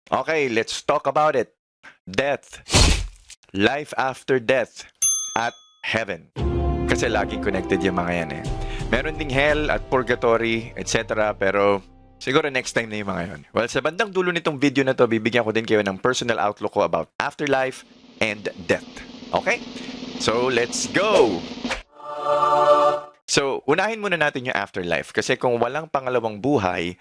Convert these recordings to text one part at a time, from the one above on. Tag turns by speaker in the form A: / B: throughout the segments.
A: Okay, let's talk about it. Death, life after death, at heaven. Kasi laging connected yung mga yan eh. Meron ding hell at purgatory, etc. Pero siguro next time na yung mga yun. Well, sa bandang dulo nitong video na to, bibigyan ko din kayo ng personal outlook ko about afterlife and death. Okay? So, let's go! So, unahin muna natin yung afterlife. Kasi kung walang pangalawang buhay,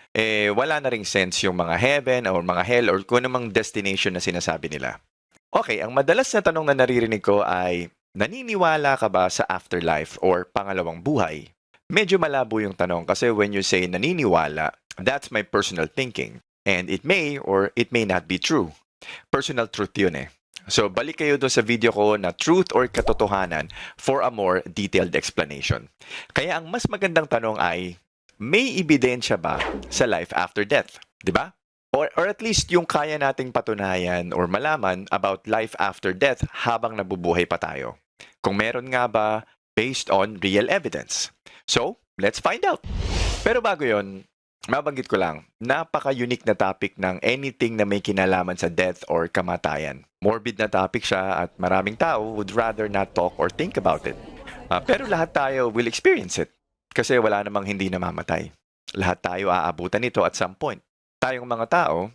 A: wala na ring sense yung mga heaven or mga hell or kung anumang destination na sinasabi nila. Okay, ang madalas na tanong na naririnig ko ay, naniniwala ka ba sa afterlife or pangalawang buhay? Medyo malabo yung tanong kasi when you say naniniwala, that's my personal thinking. And it may or it may not be true. Personal truth yun eh. So, balik kayo doon sa video ko na truth or katotohanan for a more detailed explanation. Kaya ang mas magandang tanong ay, may ebidensya ba sa life after death? Di ba? Or at least yung kaya nating patunayan or malaman about life after death habang nabubuhay pa tayo. Kung meron nga ba based on real evidence. So, let's find out. Pero bago yon, mabanggit ko lang, napaka-unique na topic ng anything na may kinalaman sa death or kamatayan. Morbid na topic siya at maraming tao would rather not talk or think about it. Pero lahat tayo will experience it kasi wala namang hindi namamatay. Lahat tayo aabutan nito at some point. Tayong mga tao,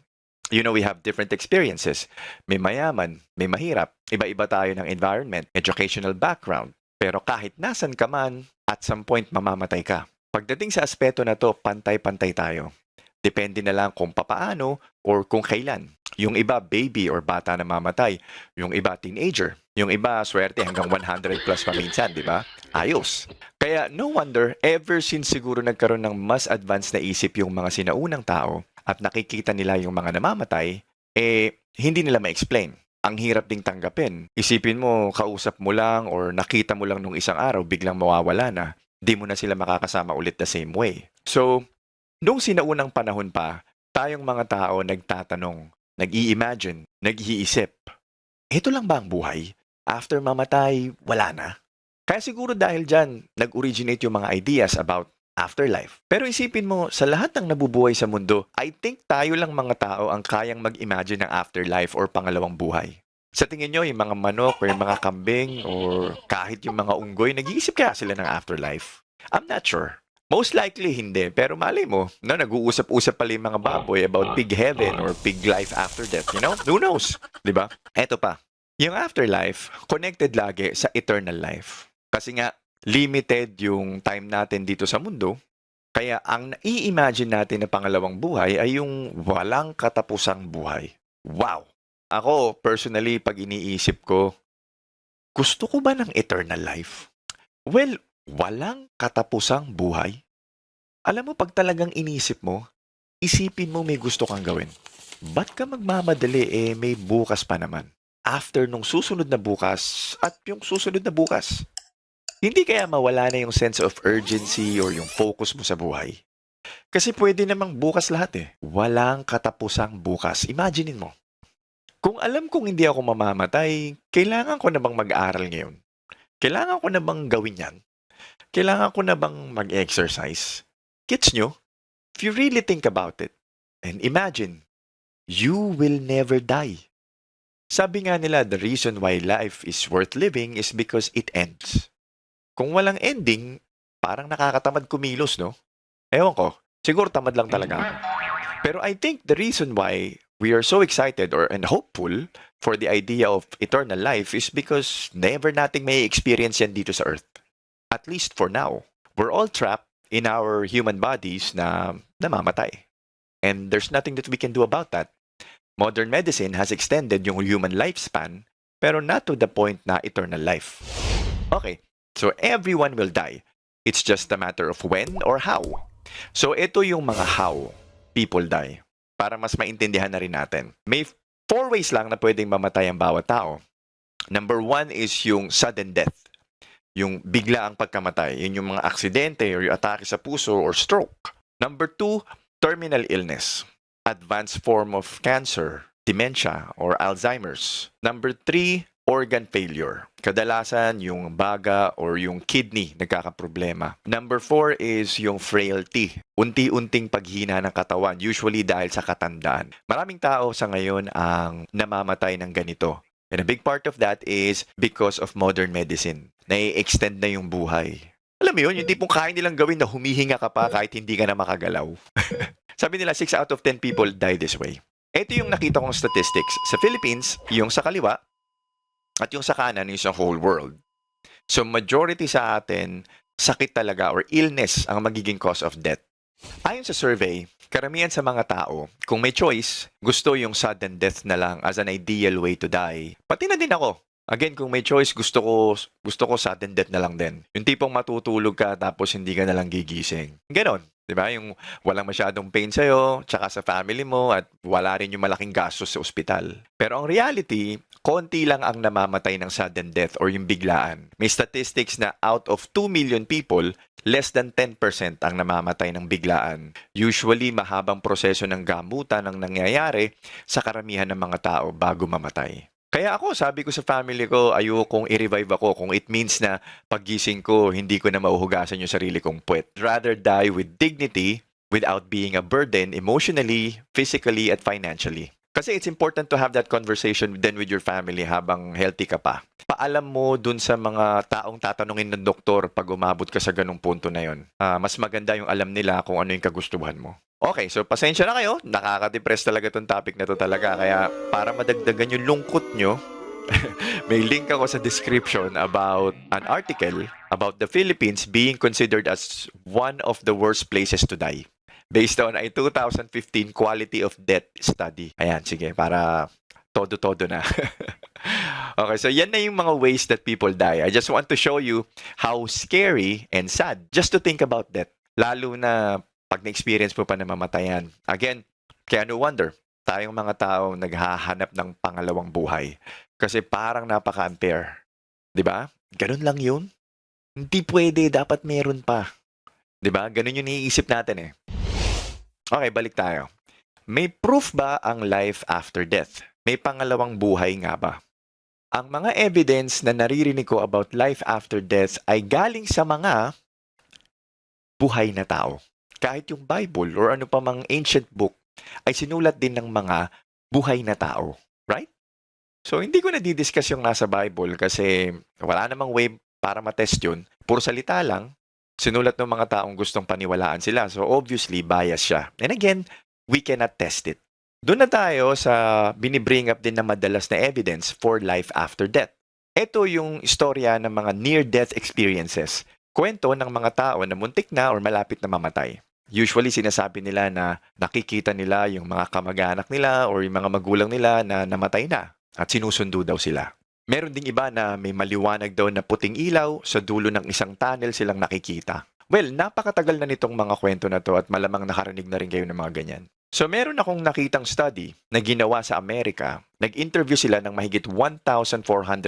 A: we have different experiences. May mayaman, may mahirap. Iba-iba tayo ng environment, educational background. Pero kahit nasan ka man, at some point mamamatay ka. Pagdating sa aspeto na to, pantay-pantay tayo. Depende na lang kung papaano or kung kailan. Yung iba, baby or bata na mamatay. Yung iba, teenager. Yung iba, swerte hanggang 100 plus pa minsan, di ba? Ayos. Kaya no wonder, ever since siguro nagkaroon ng mas advanced na isip yung mga sinaunang tao at nakikita nila yung mga namamatay, hindi nila ma-explain. Ang hirap ding tanggapin. Isipin mo, kausap mo lang or nakita mo lang nung isang araw, biglang mawawala na. Di mo na sila makakasama ulit the same way. So, nung sinaunang panahon pa, tayong mga tao nagtatanong, nag-i-imagine, nag-iisip, ito lang ba ang buhay? After mamatay, wala na. Kaya siguro dahil dyan, nag-originate yung mga ideas about afterlife. Pero isipin mo, sa lahat ng nabubuhay sa mundo, I think tayo lang mga tao ang kayang mag-imagine ng afterlife or pangalawang buhay. Sa tingin nyo, yung mga manok or yung mga kambing or kahit yung mga unggoy, nag-iisip kaya sila ng afterlife? I'm not sure. Most likely hindi, pero malay mo, nag-uusap-usap pala yung mga baboy about pig heaven or pig life after death, Who knows? Diba? Eto pa. Yung afterlife, connected lagi sa eternal life. Kasi nga, limited yung time natin dito sa mundo, kaya ang nai-imagine natin na pangalawang buhay ay yung walang katapusang buhay. Wow! Ako, personally, pag iniisip ko, gusto ko ba ng eternal life? Well, walang katapusang buhay? Alam mo, pag talagang inisip mo, isipin mo may gusto kang gawin. Ba't ka magmamadali may bukas pa naman? After nung susunod na bukas at yung susunod na bukas. Hindi kaya mawala na yung sense of urgency or yung focus mo sa buhay? Kasi pwede namang bukas lahat Walang katapusang bukas. Imaginein mo. Kung alam kong hindi ako mamamatay, kailangan ko na bang mag-aral ngayon? Kailangan ko na bang gawin yan? Kailangan ko na bang mag-exercise? Gets nyo? If you really think about it, and imagine, you will never die. Sabi nga nila, the reason why life is worth living is because it ends. Kung walang ending, parang nakakatamad kumilos, no? Ewan ko, siguro tamad lang talaga ako. Pero I think the reason why we are so excited and hopeful for the idea of eternal life is because never nating may experience yan dito sa Earth. At least for now. We're all trapped in our human bodies na namamatay. And there's nothing that we can do about that. Modern medicine has extended yung human lifespan, pero not to the point na eternal life. Okay, so everyone will die. It's just a matter of when or how. So ito yung mga how people die. Para mas maintindihan na rin natin. May 4 ways lang na pwedeng mamatay ang bawat tao. Number 1 is yung sudden death. Yung bigla ang pagkamatay. Yun yung mga aksidente or yung atake sa puso or stroke. Number 2, terminal illness. Advanced form of cancer, dementia, or Alzheimer's. Number 3, organ failure. Kadalasan yung baga or yung kidney nagkakaproblema. Number 4 is yung frailty. Unti-unting paghina ng katawan, usually dahil sa katandaan. Maraming tao sa ngayon ang namamatay ng ganito. And a big part of that is because of modern medicine. Nai-extend na yung buhay. Alam mo yun, yung tipong kaya nilang gawin na humihinga ka pa kahit hindi ka na makagalaw. Sabi nila, 6 out of 10 people die this way. Ito yung nakita kong statistics. Sa Philippines, yung sa kaliwa, at yung sa kanan is sa whole world. So majority sa atin, sakit talaga or illness ang magiging cause of death. Ayon sa survey, karamihan sa mga tao, kung may choice, gusto yung sudden death na lang as an ideal way to die. Pati na din ako. Again, kung may choice, gusto ko sudden death na lang din. Yung tipong matutulog ka tapos hindi ka na lang gigising. Ganon. Diba? Yung walang masyadong pain sa'yo, tsaka sa family mo, at wala rin yung malaking gastos sa ospital. Pero ang reality, konti lang ang namamatay ng sudden death or yung biglaan. May statistics na out of 2 million people, less than 10% ang namamatay ng biglaan. Usually, mahabang proseso ng gamutan ang nangyayari sa karamihan ng mga tao bago mamatay. Kaya ako, sabi ko sa family ko, ayokong i-revive ako kung it means na paggising ko, hindi ko na mauhugasan yung sarili kong puwet. Rather die with dignity without being a burden emotionally, physically, at financially. Kasi it's important to have that conversation then with your family habang healthy ka pa. Paalam mo dun sa mga taong tatanungin ng doktor pag umabot ka sa ganung punto na yon. Mas maganda yung alam nila kung ano yung kagustuhan mo. Okay, so pasensya na kayo. Nakaka-depress talaga tong topic na to talaga. Kaya para madagdagan yung lungkot nyo, may link ako sa description about an article about the Philippines being considered as one of the worst places to die based on a 2015 quality of death study. Ayan, sige, para todo-todo na. Okay, so yan na yung mga ways that people die. I just want to show you how scary and sad just to think about death. Lalo na pag na-experience mo pa na mamatayan. Again, kaya no wonder, tayong mga tao naghahanap ng pangalawang buhay. Kasi parang napaka-unfair. Diba? Ganun lang yun. Hindi pwede, dapat meron pa. Diba? Ganun yung iniisip natin eh. Okay, balik tayo. May proof ba ang life after death? May pangalawang buhay nga ba? Ang mga evidence na naririnig ko about life after death ay galing sa mga buhay na tao. Kahit yung Bible or ano pa mang ancient book ay sinulat din ng mga buhay na tao. Right? So, hindi ko na didiscuss yung nasa Bible kasi wala namang way para matest yun. Puro salita lang, sinulat ng mga taong gustong paniwalaan sila. So, obviously, bias siya. And again, we cannot test it. Doon na tayo sa binibring up din na madalas na evidence for life after death. Ito yung istorya ng mga near-death experiences. Kwento ng mga tao na muntik na or malapit na mamatay. Usually, sinasabi nila na nakikita nila yung mga kamag-anak nila or yung mga magulang nila na namatay na at sinusundo daw sila. Meron ding iba na may maliwanag daw na puting ilaw sa dulo ng isang tunnel silang nakikita. Well, napakatagal na nitong mga kwento na to at malamang nakarinig na rin kayo ng mga ganyan. So, meron akong nakitang study na ginawa sa Amerika. Nag-interview sila ng mahigit 1,400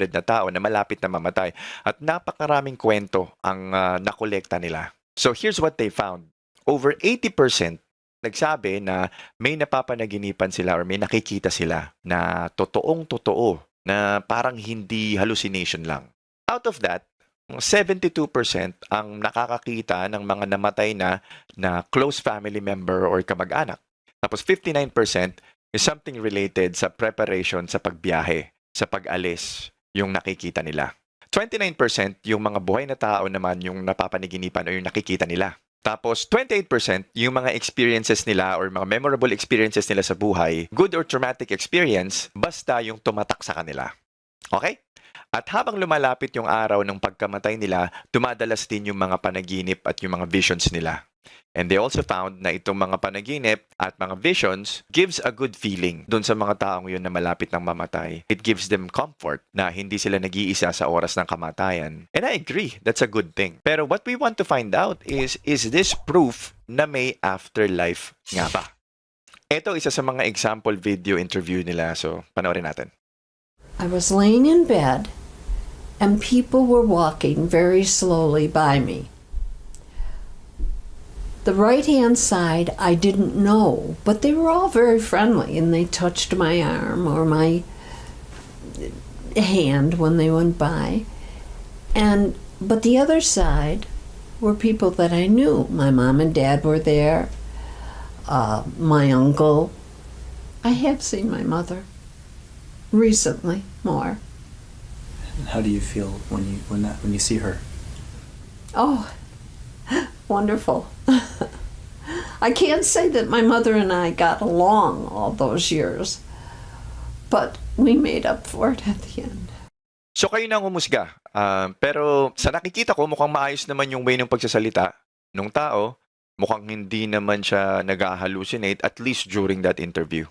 A: na tao na malapit na mamatay at napakaraming kwento ang nakolekta nila. So, here's what they found. Over 80% nagsabi na may napapanaginipan sila or may nakikita sila na totoong-totoo na parang hindi hallucination lang. Out of that, 72% ang nakakakita ng mga namatay na close family member or kamag-anak. Tapos 59% is something related sa preparation sa pagbiyahe, sa pag-alis, yung nakikita nila. 29% yung mga buhay na tao naman yung napapanaginipan o yung nakikita nila. Tapos 28% yung mga experiences nila or mga memorable experiences nila sa buhay, good or traumatic experience, basta yung tumatak sa kanila. Okay? At habang lumalapit yung araw ng pagkamatay nila, dumadalas din yung mga panaginip at yung mga visions nila. And they also found na itong mga panaginip at mga visions gives a good feeling dun sa mga taong yun na malapit ng mamatay. It gives them comfort na hindi sila nag-iisa sa oras ng kamatayan. And I agree, that's a good thing. Pero what we want to find out is this proof na may afterlife nga ba? Ito isa sa mga example video interview nila. So, panoorin natin.
B: I was laying in bed and people were walking very slowly by me. The right-hand side, I didn't know, but they were all very friendly, and they touched my arm or my hand when they went by. But the other side were people that I knew. My mom and dad were there, my uncle. I have seen my mother recently more.
C: And how do you feel when you see her?
B: Oh, wonderful. I can't say that my mother and I got along all those years, but we made up for it at the end.
A: So kayo na ang umusga. Pero sa nakikita ko, mukhang maayos naman yung way ng pagsasalita ng tao. Mukhang hindi naman siya nag-hallucinate, at least during that interview.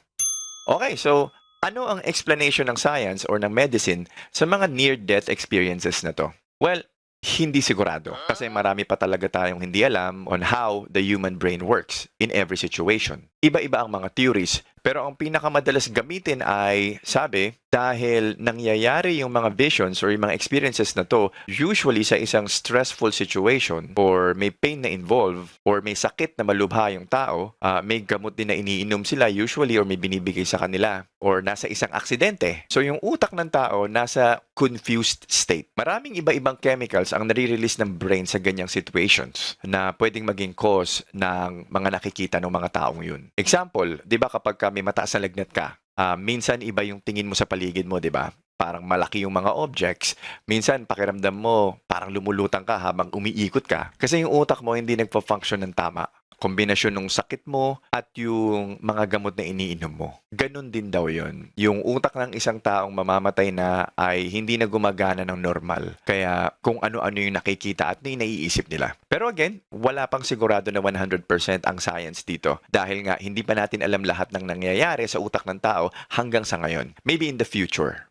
A: Okay, so ano ang explanation ng science or ng medicine sa mga near-death experiences na to? Well, hindi sigurado. Kasi marami pa talaga tayong hindi alam on how the human brain works in every situation. Iba-iba ang mga theories. Pero ang pinakamadalas gamitin ay, sabi, dahil nangyayari yung mga visions or yung mga experiences na to, usually sa isang stressful situation or may pain na involve or may sakit na malubha yung tao, may gamot din na iniinom sila usually or may binibigay sa kanila or nasa isang aksidente. So yung utak ng tao nasa confused state. Maraming iba-ibang chemicals ang nare-release ng brain sa ganyang situations na pwedeng maging cause ng mga nakikita ng mga taong yun. Example, di ba kapag may mataas na lagnat ka, minsan iba yung tingin mo sa paligid mo, di ba? Parang malaki yung mga objects. Minsan, pakiramdam mo, parang lumulutang ka habang umiikot ka. Kasi yung utak mo hindi nagpa-function ng tama. Kombinasyon ng sakit mo at yung mga gamot na iniinom mo. Ganon din daw yon. Yung utak ng isang taong mamamatay na ay hindi na gumagana ng normal. Kaya kung ano-ano yung nakikita at naiisip nila. Pero again, wala pang sigurado na 100% ang science dito. Dahil nga, hindi pa natin alam lahat ng nangyayari sa utak ng tao hanggang sa ngayon. Maybe in the future.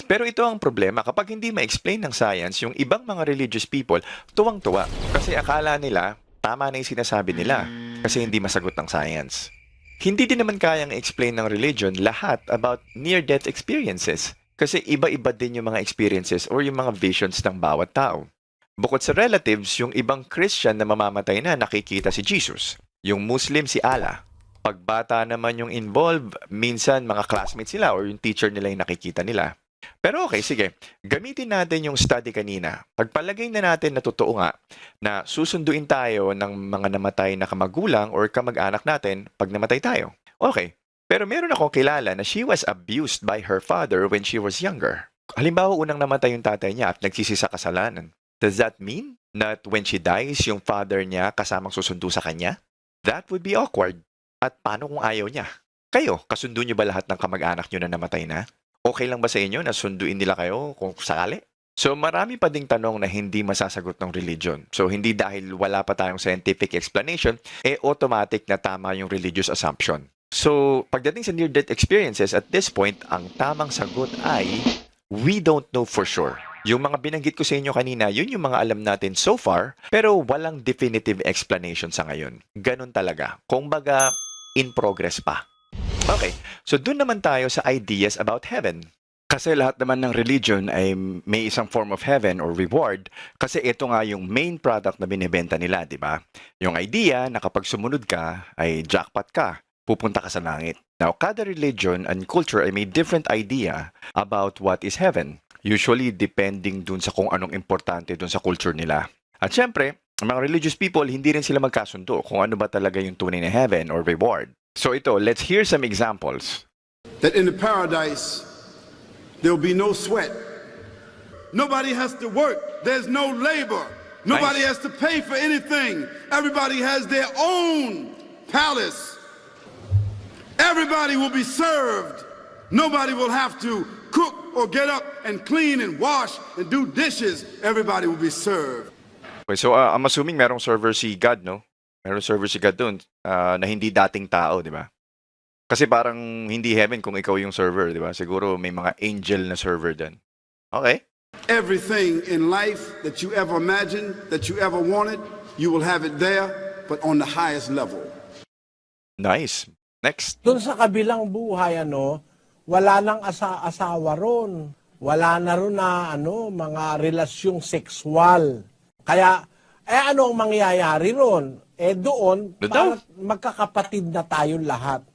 A: Pero ito ang problema, kapag hindi ma-explain ng science, yung ibang mga religious people, tuwang-tuwa. Kasi akala nila, tama na yung sinasabi nila kasi hindi masagot ng science. Hindi din naman kayang explain ng religion lahat about near-death experiences kasi iba-iba din yung mga experiences or yung mga visions ng bawat tao. Bukod sa relatives, yung ibang Christian na mamamatay na nakikita si Jesus. Yung Muslim si Allah. Pagbata naman yung involved, minsan mga classmates sila or yung teacher nila yung nakikita nila. Pero okay, sige. Gamitin natin yung study kanina. Pagpalagay na natin na totoo nga na susunduin tayo ng mga namatay na kamagulang or kamag-anak natin pag namatay tayo. Okay. Pero meron akong kilala na she was abused by her father when she was younger. Halimbawa, unang namatay yung tatay niya at nagsisi sa kasalanan. Does that mean that when she dies, yung father niya kasamang susundo sa kanya? That would be awkward. At paano kung ayaw niya? Kayo, kasundo niyo ba lahat ng kamag-anak niyo na namatay na? Okay lang ba sa inyo na sunduin nila kayo kung sakali? So marami pa ding tanong na hindi masasagot ng religion. So hindi dahil wala pa tayong scientific explanation, automatic na tama yung religious assumption. So pagdating sa near-death experiences, at this point, ang tamang sagot ay, we don't know for sure. Yung mga binanggit ko sa inyo kanina, yun yung mga alam natin so far, pero walang definitive explanation sa ngayon. Ganun talaga. Kung baga, in progress pa. Okay, so dun naman tayo sa ideas about heaven. Kasi lahat naman ng religion ay may isang form of heaven or reward kasi ito nga yung main product na binibenta nila, di ba? Yung idea na kapag sumunod ka ay jackpot ka, pupunta ka sa langit. Now, kada religion and culture ay may different idea about what is heaven. Usually, depending dun sa kung anong importante dun sa culture nila. At syempre, mga religious people, hindi rin sila magkasundo kung ano ba talaga yung tunay na heaven or reward. So ito, let's hear some examples.
D: That in the paradise, there will be no sweat. Nobody has to work. There's no labor. Nobody has to pay for anything. Everybody has their own palace. Everybody will be served. Nobody will have to cook or get up and clean and wash and do dishes. Everybody will be served.
A: Okay, so I'm assuming merong server si God, no? Merong server si God doon na hindi dating tao, di ba? Kasi parang hindi heaven kung ikaw yung server, di ba? Siguro may mga angel na server doon. Okay.
D: Everything in life that you ever imagined, that you ever wanted, you will have it there, but on the highest level.
A: Nice. Next.
E: Doon sa kabilang buhay, wala nang asawa ron. Wala na ron na mga relasyong sexual. Kaya, ano ang mangyayari ron? Doon, parang magkakapatid na tayong lahat.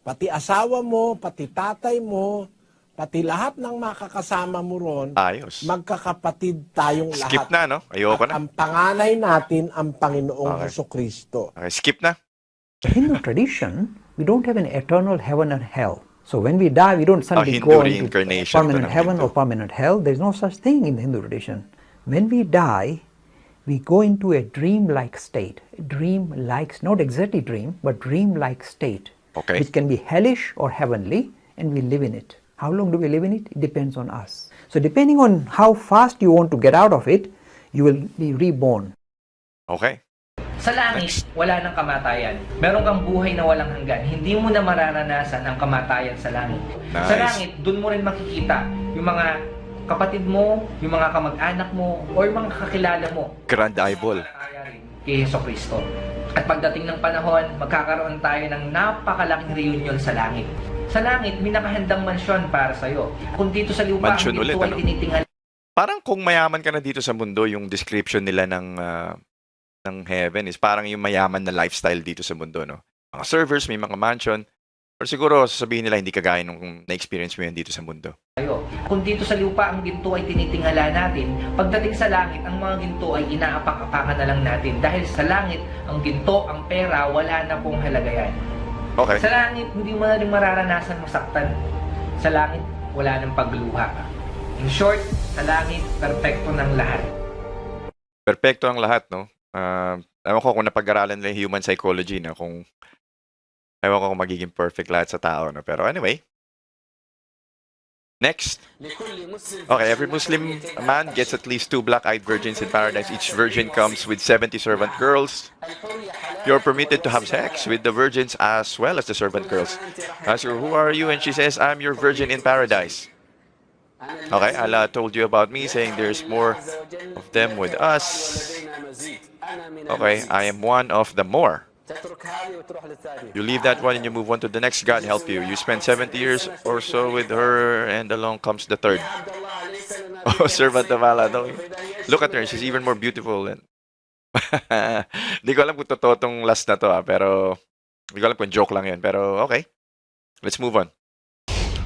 E: Pati asawa mo, pati tatay mo, pati lahat ng makakasama mo ron,
A: Ayos.
E: magkakapatid tayong
A: Skip
E: lahat.
A: na, no? Ayoko
E: At
A: na.
E: ang panganay natin ang Panginoong
A: Okay.
E: Hesukristo.
A: Okay, skip na.
F: Hindu tradition, we don't have an eternal heaven and hell. So when we die, we don't suddenly
A: Hindu
F: go into
A: reincarnation
F: permanent
A: to ng
F: heaven
A: Hindu.
F: or permanent hell. There's no such thing in the Hindu tradition. When we die, we go into a dream-like state. A dream-like, not exactly dream, but dream-like state.
A: Okay.
F: Which can be hellish or heavenly, and we live in it. How long do we live in it? It depends on us. So depending on how fast you want to get out of it, you will be reborn.
A: Okay.
G: Sa langit, wala nang kamatayan. Meron kang buhay na walang hanggan. Hindi mo na mararanasan ang kamatayan sa langit.
A: Nice.
G: Sa langit, dun mo rin makikita yung mga kapatid mo, yung mga kamag-anak mo, o yung mga kakilala mo.
A: Grand eyeball.
G: Kay Hesukristo. At pagdating ng panahon, magkakaroon tayo ng napakalaking reunion sa langit. Sa langit, may nakahandang mansyon para sa'yo. Kung dito sa lupa,
A: Mansyon
G: ang
A: ulit,
G: ginto ay
A: ano?
G: tinitingala
A: Parang kung mayaman ka na dito sa mundo, yung description nila ng heaven is parang yung mayaman na lifestyle dito sa mundo, no? Mga servers, may mga mansion. Or siguro, sasabihin nila, hindi kagaya nung na-experience mo yan dito sa mundo.
G: sa'yo. Kung dito sa lupa, ang ginto ay tinitingala natin, pagdating sa langit, ang mga ginto ay inaapak-apakan na lang natin. Dahil sa langit, ang ginto, ang pera, wala na pong halaga yan.
A: Okay.
G: Sa langit, hindi mo na rin mararanasan masaktan. Sa langit, wala nang pagluha. In short, sa langit, perfecto ng lahat.
A: Perfecto ang lahat, no? Ewan ko kung napag-aralan nila yung human psychology, no? Ewan ko kung magiging perfect lahat sa tao, no? Pero anyway. Next. Okay, every Muslim man gets at least 2 black-eyed virgins in paradise. Each virgin comes with 70 servant girls. You're permitted to have sex with the virgins as well as the servant girls. Ask her, who are you? And she says, I'm your virgin in paradise. Okay, Allah told you about me, saying there's more of them with us. Okay, I am one of the more. You leave that one and you move on to the next. God help you. You spend 70 years or so with her and along comes the third. Oh, servant of Allah. Look at her. She's even more beautiful. Hindi ko alam kung totoo tong last na to, pero hindi ko alam kung joke lang yan. Pero okay, let's move on.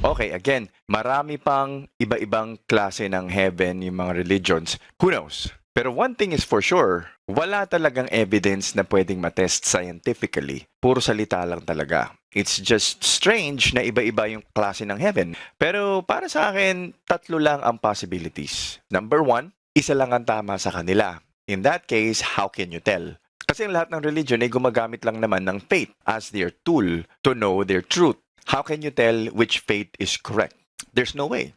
A: Okay, again, marami pang iba-ibang klase ng heaven, yung mga religions. Who knows? Pero one thing is for sure, wala talagang evidence na pwedeng matest scientifically. Puro salita lang talaga. It's just strange na iba-iba yung klase ng heaven. Pero para sa akin, 3 lang ang possibilities. Number 1, isa lang ang tama sa kanila. In that case, how can you tell? Kasi ang lahat ng religion ay gumagamit lang naman ng faith as their tool to know their truth. How can you tell which faith is correct? There's no way.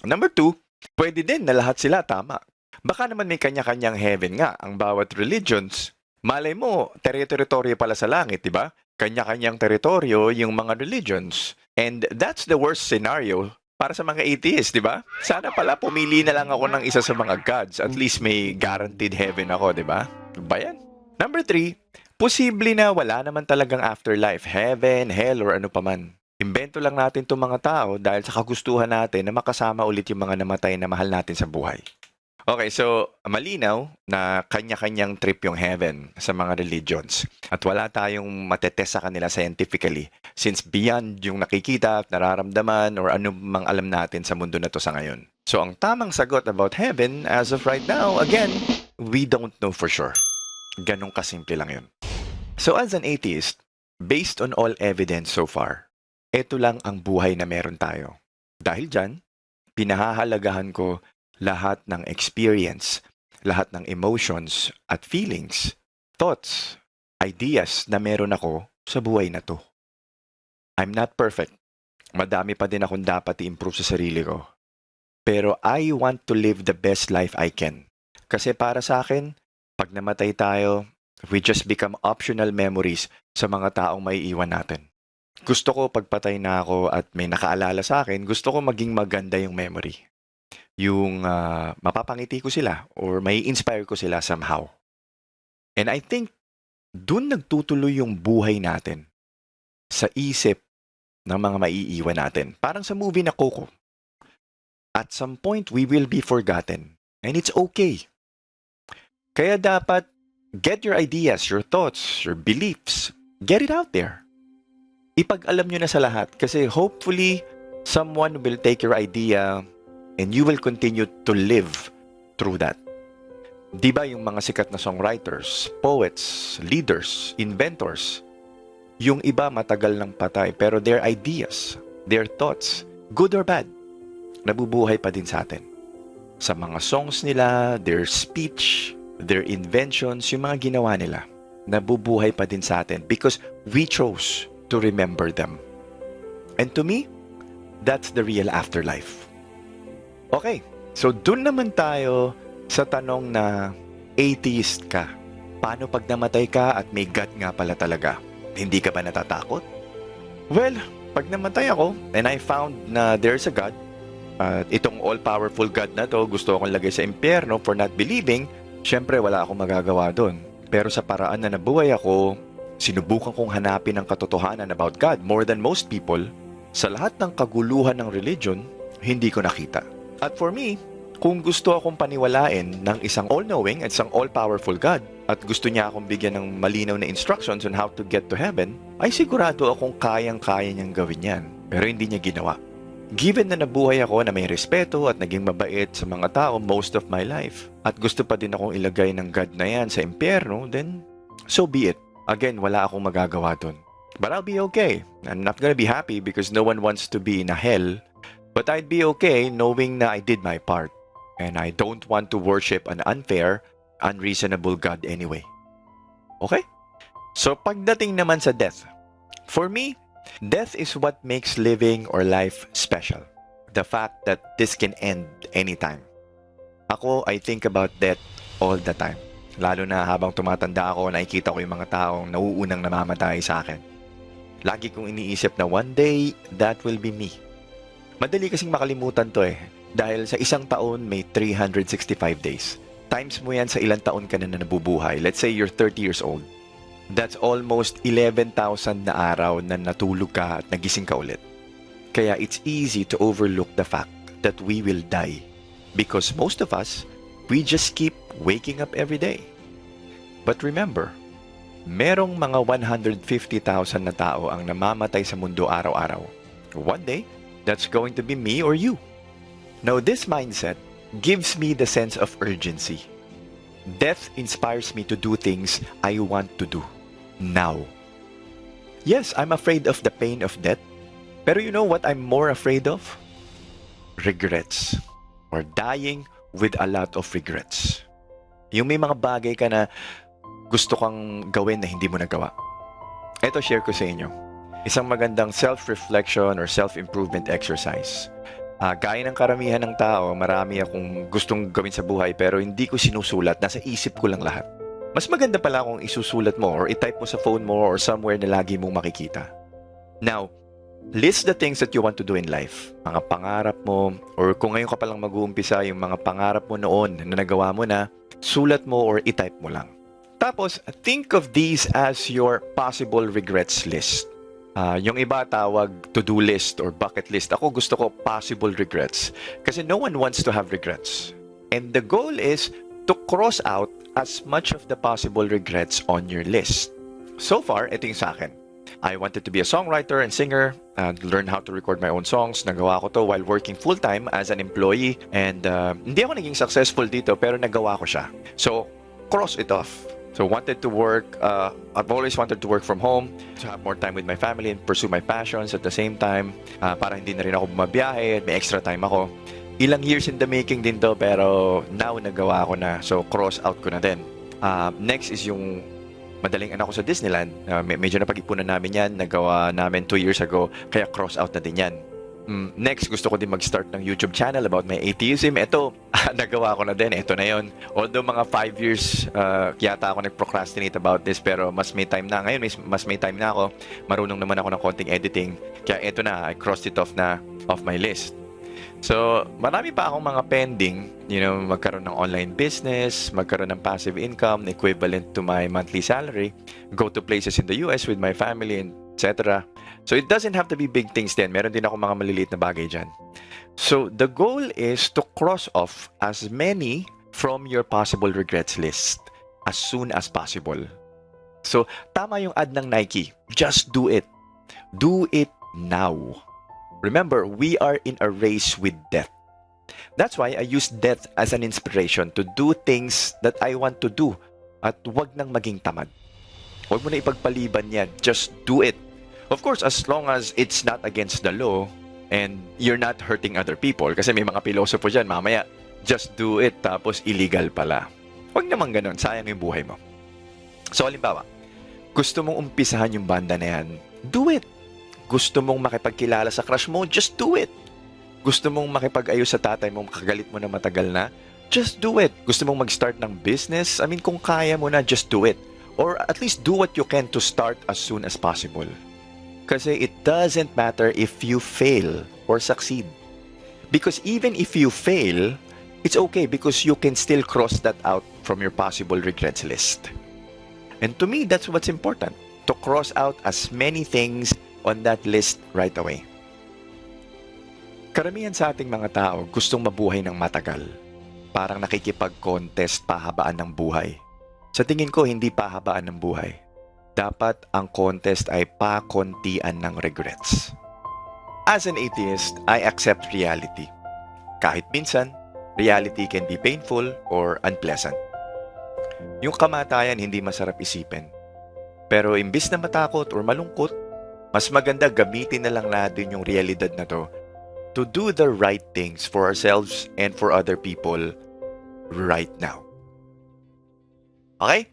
A: Number 2, pwede din na lahat sila tama. Baka naman may kanya-kanyang heaven nga ang bawat religions. Malay mo, teritoryo pala sa langit, di ba? Kanya-kanyang teritoryo yung mga religions. And that's the worst scenario para sa mga atheists, di ba? Sana pala pumili na lang ako ng isa sa mga gods. At least may guaranteed heaven ako, di ba? Ba yan? Number 3, posible na wala naman talagang afterlife, heaven, hell, or ano paman. Imbento lang natin itong mga tao dahil sa kagustuhan natin na makasama ulit yung mga namatay na mahal natin sa buhay. Okay, so malinaw na kanya-kanyang trip yung heaven sa mga religions. At wala tayong matetest sa kanila scientifically since beyond yung nakikita, nararamdaman, or ano mang alam natin sa mundo na to sa ngayon. So ang tamang sagot about heaven as of right now, again, we don't know for sure. Ganun kasimple lang yun. So as an atheist, based on all evidence so far, ito lang ang buhay na meron tayo. Dahil dyan, pinahahalagahan ko lahat ng experience, lahat ng emotions at feelings, thoughts, ideas na meron ako sa buhay na to. I'm not perfect. Madami pa din akong dapat i-improve sa sarili ko. Pero I want to live the best life I can. Kasi para sa akin, pag namatay tayo, we just become optional memories sa mga taong may iwan natin. Gusto ko pagpatay na ako at may nakaalala sa akin, gusto ko maging maganda yung memory. Yung mapapangiti ko sila or may inspire ko sila somehow. And I think dun nagtutuloy yung buhay natin sa isip ng mga maiiwan natin. Parang sa movie na Coco. At some point, we will be forgotten. And it's okay. Kaya dapat get your ideas, your thoughts, your beliefs. Get it out there. Ipag-alam nyo na sa lahat kasi hopefully Someone will take your idea and you will continue to live through that. Di ba yung mga sikat na songwriters, poets, leaders, inventors, yung iba matagal nang patay pero their ideas, their thoughts, good or bad, nabubuhay pa din sa atin. Sa mga songs nila, their speech, their inventions, yung mga ginawa nila, nabubuhay pa din sa atin because we chose to remember them. And to me, that's the real afterlife. Okay, so dun naman tayo sa tanong na atheist ka. Paano pag namatay ka at may God nga pala talaga? Hindi ka ba natatakot? Well, pag namatay ako and I found na there's a God, itong all-powerful God na to, gusto akong lagay sa impyerno for not believing, syempre wala akong magagawa doon. Pero sa paraan na nabuhay ako, sinubukan kong hanapin ang katotohanan about God more than most people. Sa lahat ng kaguluhan ng religion, hindi ko nakita. At for me, kung gusto akong paniwalain ng isang all-knowing at isang all-powerful God at gusto niya akong bigyan ng malinaw na instructions on how to get to heaven, ay sigurado akong kayang-kaya niyang gawin yan. Pero hindi niya ginawa. Given na nabuhay ako na may respeto at naging mabait sa mga tao most of my life, at gusto pa din akong ilagay ng God na yan sa impyerno, then so be it. Again, wala akong magagawa dun. But I'll be okay. I'm not gonna be happy because no one wants to be in a hell, but I'd be okay knowing na I did my part. And I don't want to worship an unfair, unreasonable God anyway. Okay? So pagdating naman sa death, for me, death is what makes living or life special. The fact that this can end anytime. Ako, I think about death all the time. Lalo na habang tumatanda ako, nakikita ko yung mga taong nauunang namamatay sa akin. Lagi kong iniisip na one day, that will be me. Madali kasing makalimutan to eh. Dahil sa isang taon, may 365 days. Times mo yan sa ilang taon ka na nabubuhay. Let's say you're 30 years old. That's almost 11,000 na araw na natulog ka at nagising ka ulit. Kaya it's easy to overlook the fact that we will die. Because most of us, we just keep waking up every day. But remember, merong mga 150,000 na tao ang namamatay sa mundo araw-araw. One day, that's going to be me or you. Now, this mindset gives me the sense of urgency. Death inspires me to do things I want to do now. Yes, I'm afraid of the pain of death. Pero you know what I'm more afraid of? Regrets. Or dying with a lot of regrets. Yung may mga bagay ka na gusto kang gawin na hindi mo nagawa. Ito share ko sa inyo. Isang magandang self-reflection or self-improvement exercise. Gaya ng karamihan ng tao, marami akong gustong gawin sa buhay pero hindi ko sinusulat. Nasa isip ko lang lahat. Mas maganda pala kung isusulat mo or itype mo sa phone mo or somewhere na lagi mong makikita. Now, list the things that you want to do in life. Mga pangarap mo or kung ngayon ka palang mag-uumpisa yung mga pangarap mo noon na nagawa mo na, sulat mo or itype mo lang. Tapos, think of these as your possible regrets list. Yung iba tawag to-do list or bucket list. Ako gusto ko possible regrets. Kasi no one wants to have regrets. And the goal is to cross out as much of the possible regrets on your list. So far, ito yung sa akin. I wanted to be a songwriter and singer and learn how to record my own songs. Nagawa ko to while working full-time as an employee. And hindi ako naging successful dito pero nagawa ko siya. So, cross it off. So wanted to work, I've always wanted to work from home, to have more time with my family and pursue my passions at the same time, para hindi na rin ako bumabiyahe at may extra time ako. Ilang years in the making din to, pero now nagawa ko na, so cross out ko na din. Next is yung madaling anak ko sa Disneyland. Medyo napag-ipunan namin yan, nagawa namin 2 years ago, kaya cross out na din yan. Next, gusto ko din mag-start ng YouTube channel about my atheism. Ito, nagawa ko na din. Ito na yon. Although mga 5 years yata ako nag-procrastinate about this, pero mas may time na. Ngayon, mas may time na ako. Marunong naman ako ng konting editing. Kaya ito na, I crossed it off na off my list. So, marami pa akong mga pending. Magkaroon ng online business, magkaroon ng passive income equivalent to my monthly salary, go to places in the US with my family, and etc. So it doesn't have to be big things din. Meron din ako mga maliliit na bagay dyan. So the goal is to cross off as many from your possible regrets list as soon as possible. So tama yung ad ng Nike. Just do it. Do it now. Remember, we are in a race with death. That's why I use death as an inspiration to do things that I want to do at wag nang maging tamad. Huwag mo na ipagpaliban yan. Just do it. Of course, as long as it's not against the law and you're not hurting other people. Kasi may mga pilosopo dyan, mamaya, just do it, tapos illegal pala. Huwag naman ganun, sayang yung buhay mo. So, halimbawa, gusto mong umpisahan yung banda na yan, do it. Gusto mong makipagkilala sa crush mo, just do it. Gusto mong makipag-ayos sa tatay mo, makagalit mo na matagal na, just do it. Gusto mong mag-start ng business, kung kaya mo na, just do it. Or at least do what you can to start as soon as possible. Kasi it doesn't matter if you fail or succeed. Because even if you fail, it's okay because you can still cross that out from your possible regrets list. And to me, that's what's important. To cross out as many things on that list right away. Karamihan sa ating mga tao gustong mabuhay ng matagal. Parang nakikipag-contest pahabaan ng buhay. Sa tingin ko, hindi pahabaan ng buhay. Dapat ang contest ay pakontian ng regrets. As an atheist, I accept reality. Kahit minsan, reality can be painful or unpleasant. Yung kamatayan hindi masarap isipin. Pero imbis na matakot or malungkot, mas maganda gamitin na lang natin yung realidad na to do the right things for ourselves and for other people right now. Okay?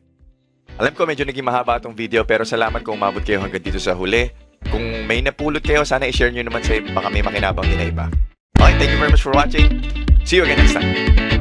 A: Alam ko medyo naging mahaba itong video pero salamat kung umabot kayo hanggang dito sa huli. Kung may napulot kayo, sana i-share nyo naman sa baka may makinabang din na iba. Okay, thank you very much for watching. See you again next time.